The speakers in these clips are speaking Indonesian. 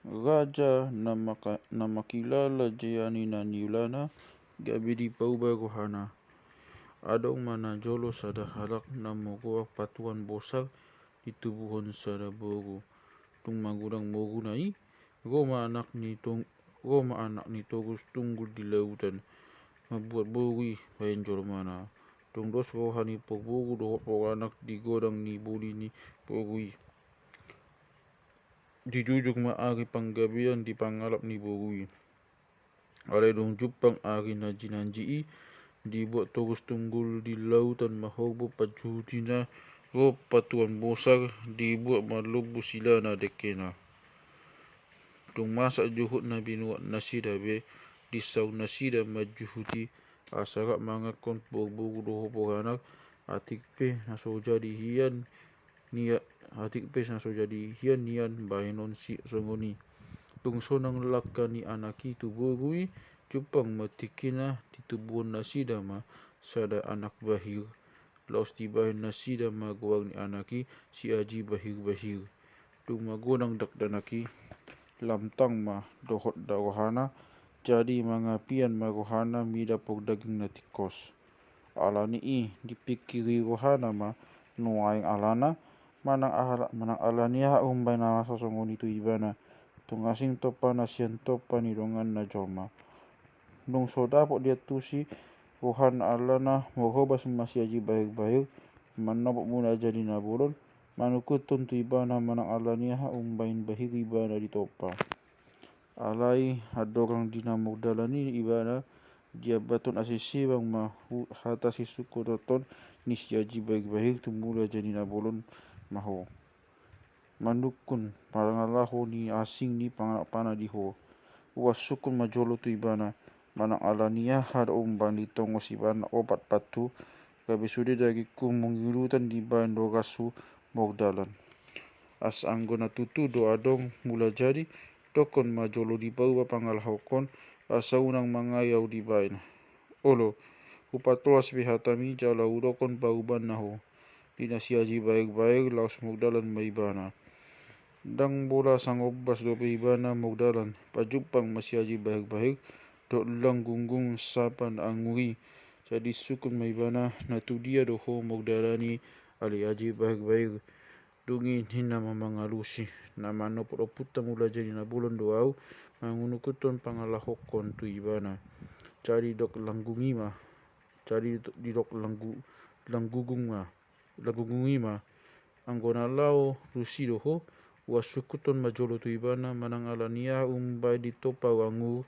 Raja na makilala jayani na niulana gabi di pauba rohana. Adong mana jolo sada halak na mogoak patuan bosak di tubuhon sada bogo. Tung magurang mogu nai, Roma anak ni Togus tunggul di lautan. Mabuat bogui bayan jolo mana. Tung dos rohani pogbogu dohot anak di godang ni buli ni bogui. Dijujug maagi panggabian di pangalap ni bogui. Alay dong jupang agi na jinanji dibuat Togus tunggul di lautan mahobo pajutina ro patuan bosar dibuat malubu sila na dekena. Tung masak juhut na binuat nasida be disau nasida majuhuti asarak mangakon bogu doho poranak atik pe naso jadi hian nian bahenon si songoni. Tung sonang laka ni anaki tubogui jupang matikina titubuan nasida ma sada anak bahir. Laos tibahin nasida magawag ni anaki si aji bahir. Tung magonang dakdanaki lamtang ma dohot darohana jadi mangapian marohana midapog daging na tikos. Alani dipikiri rohana ma nuaing alana manang alania umbay na masasongoni tu ibana. Tungasing topa na siyan topa ni dongan na jolma. Nung so dapok dia tusi rohan alana mohobas masih aji bahir manapok muna jadi na bolon manukutun tu ibana manang alania umbain bahir ibana di topa. Alai adorang dinamuk dalani ibana dia baton asisi bang mahu hatasi suku toton ni si aji bahir tumula jadi na bolon maho. Manukun parangalaho ni asing ni pana diho. Wasukun majolo tu ibana manang alania had umban di tongos ibana obat patu gabi sude dagi mengilutan di bahan dogasu mogdalan. As anggona tutu do adong mula jadi tokon majolo di bawah pangalahokon asa unang mangayau di bahan. Olo upatoas bihatami jala udokon pauban naho. Dinasi aji baik laos mogdalan maibana. Dang bola sangobas do ibana mogdalan pajupang masih aji baik dok lang gunggung sapan anguri jadi sukun maibana natu dia doho mogdalani ali aji baik dungi hina mamangalusi nama nopot oputa mula jadi na bulan doau mangunukuton pangalahokon tu ibana cari dok langgungi ma cari di dok langgungi ma anggona lao rusi doho wasukuton majolo tu ibana manang alania umbai di topa wangu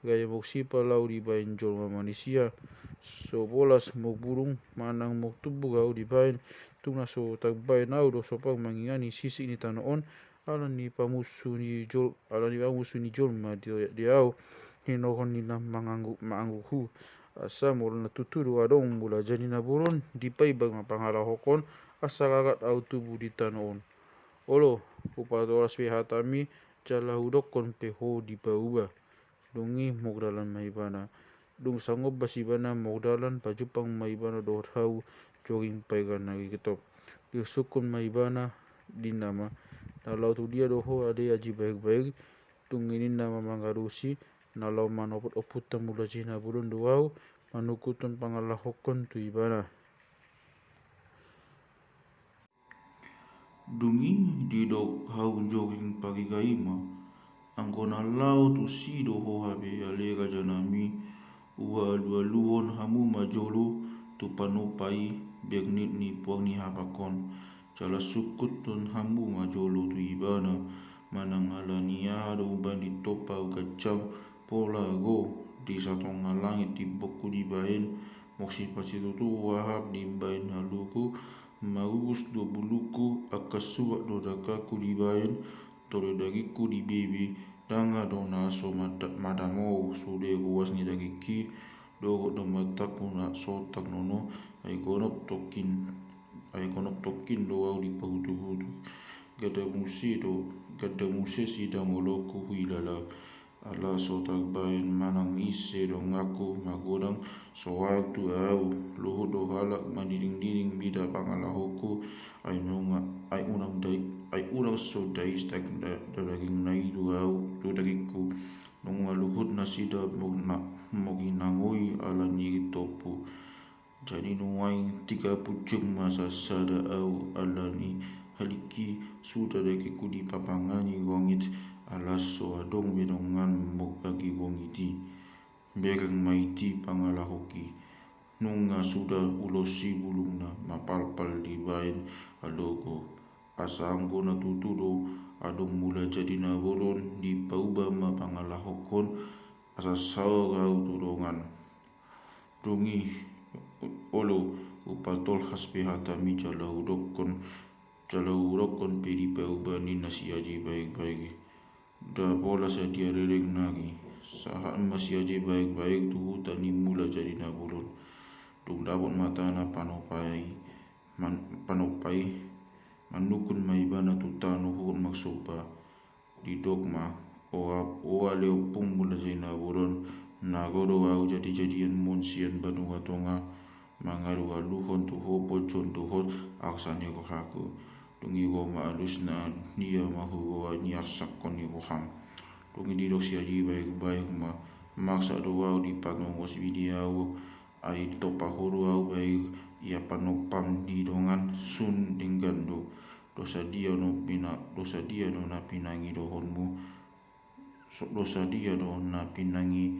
gaya moksipa lau di bain jolma manusia so bolas mo burung manang mo tubu gau di bain tuna so tagbay nau do sopang mangingani sisi ni tanoon alani pamusu ni jolma diau hinohon ni na maangguhu asa mul na tuturu adong mula jadi na buron di pay bang mapangalahokon asa kagat au tubu di tanoon. Olo upatoras hatami jala hudokon peho di bauba dungi mogdalan maibana dung sangob basibana mogdalan pajupang maibana dohot hau jogging paigan nagi ketop diusukun maibana dinama nalau tu dia doho ade aji baik dung ini nama mangarusi nalau manopot oputa mula jina burun doau manukutun pangalahokon tu ibana. Dungi didok hau jogging pagi gaima anggona lau tu si doho habe alega janami ua luon hamu majolo tu panupai begnit ni puang ni hapakon jala sukut tun hamu majolo tu ibana manang alania do bandi topa kacang pola go di satong langit di boku di bain moksi pasitu tu wahab di bain haluku magus do buluku akasuak do dakaku di bain tore dagiku di bebi danga do naso madamo sude guas ni dagiki do matak puna sotak nono ay konop tokin do au di pahutu gada musi sida moloku huilala ala sotak bain manang ise do ngaku magodang soak tu au luhut do halak mandiding bida pangalahoku ay unang ay urang sodai stak daging nai duau tu dagiku nung luhut na sida moginangoi ala ni topu jadi nuai 30 masa sada au ala ni haliki sudah dagiku di papangani wongit alas so adong binongan mok bagi wongiti bereng maiti pangalahoki nunga sudah ulosi bulungna mapalpal di bain alogo asanggo na tutudo adong mula jadi naboron di pauba mapangalahokon asasau gau tudongan dungi olo upatol hasbihatami jalau urokon pedi pauba ni nasi aji baik-baik da bola sadia rereng nagi sahat masih aja baik-baik tu tani mula jadi naboron tung dapat mata na panopai manukun maibana tu tanu hukun maksoba di dogma oa leopung mula jadi naboron nagoro au jadi-jadian monsian banua tonga mangaru aluhon tu hopo contohon aksani rohaku dungi goma alus na dia mahu goa nyasak koni roham dungi di doksi aji baik-baik maksa doa di pagongos video ai topa huru au baik ia panopam di dongan sun dinggando dosa dia no na pinangi dohonmu dosa dia no na pinangi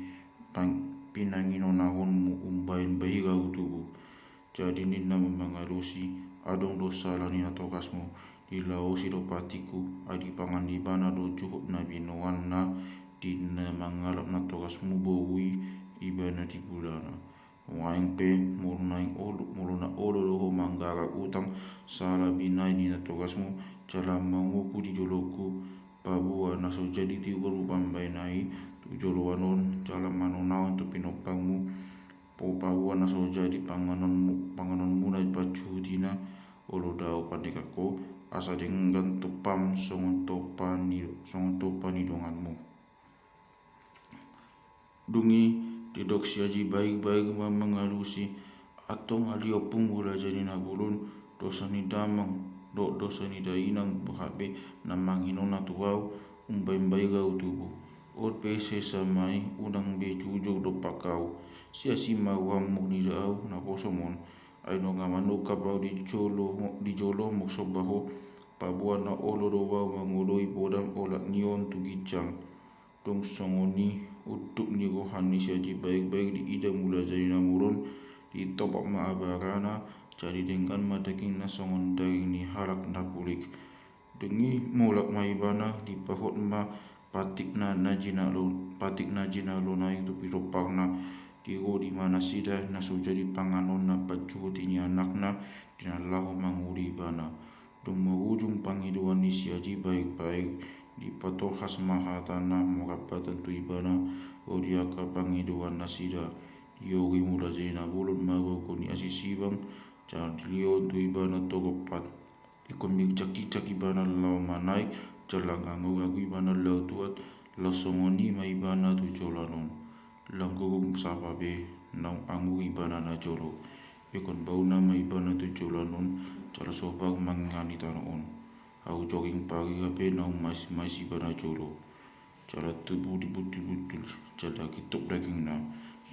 no nahonmu umbain bayi gau tubuh jadi nina memangarusi adong dosa lani natokasmu di lausi dopatiku adi pangan di bana do juhuk na binoan na di mangalap natokasmu bawi ibana di bulana waing pe muruna olo loho manggara utang salah binai ni natugasmu jala manguku di joloku pabua naso jadi tiwar upambai nai tu jolowanon jala manonau tu pinopangmu po pabua naso jadi panganonmu na pacuhudina olo dao pandekako asa denggan topam songon topani donganmu dungi didok siaji baik-baik mengalusi atau ngaliopung gula jadi naburun dosa ni damang dosa ni dainang buhabe namang hinona tuau umbai gau tubuh ot pese samai unang be cujo do pakau sia sima wam ni dau na kosomon ai no ngamano kapau di jolo moksobaho pabuan na olo do wa mangoloi podam olak nion tu gijang dong songoni utuk ni rohani siaji baik-baik di ida mula jadi namuron di topak maabarana jadi dengan madaking na songon daging ni halak na pulik dengi mulak maibana di pahot ma patik na jina lo na itu piropang na di mana sida na so jadi panganon na pacuti ni anak na dinalahu manguri bana dong mawujung pangiduan ni siaji baik-baik di pato khas mahatana mokapatan tu ibana odia kapangiduan nasida yogi mula zina bulun mago koni asisibang jangan dilion tu ibana togopat ikon caki ibana lau manai jalang gagu ibana lau tuat lasongoni ma ibana tu jolanon langgugum sapa be nang angu ibana na jolo ikon bauna ma ibana tu jolanon jala sobag mangani tanoon au jogging pagi gape nang masih bana jolo cara tubuh dibutul jada kituk daging na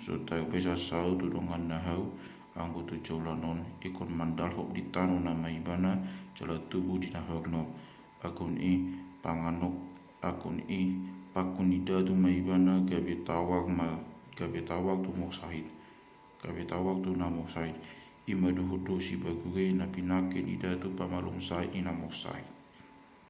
so tak bisa sau tu dongan na hau anggo tu jolanon ikon mandal hop di tanu na maibana jala tubuh di nahogno akun pakun ida tu maibana gabe tawak tu mok sahid ima duhudo si baguge na pinakin ida tu pamalung sahid ina mok sahid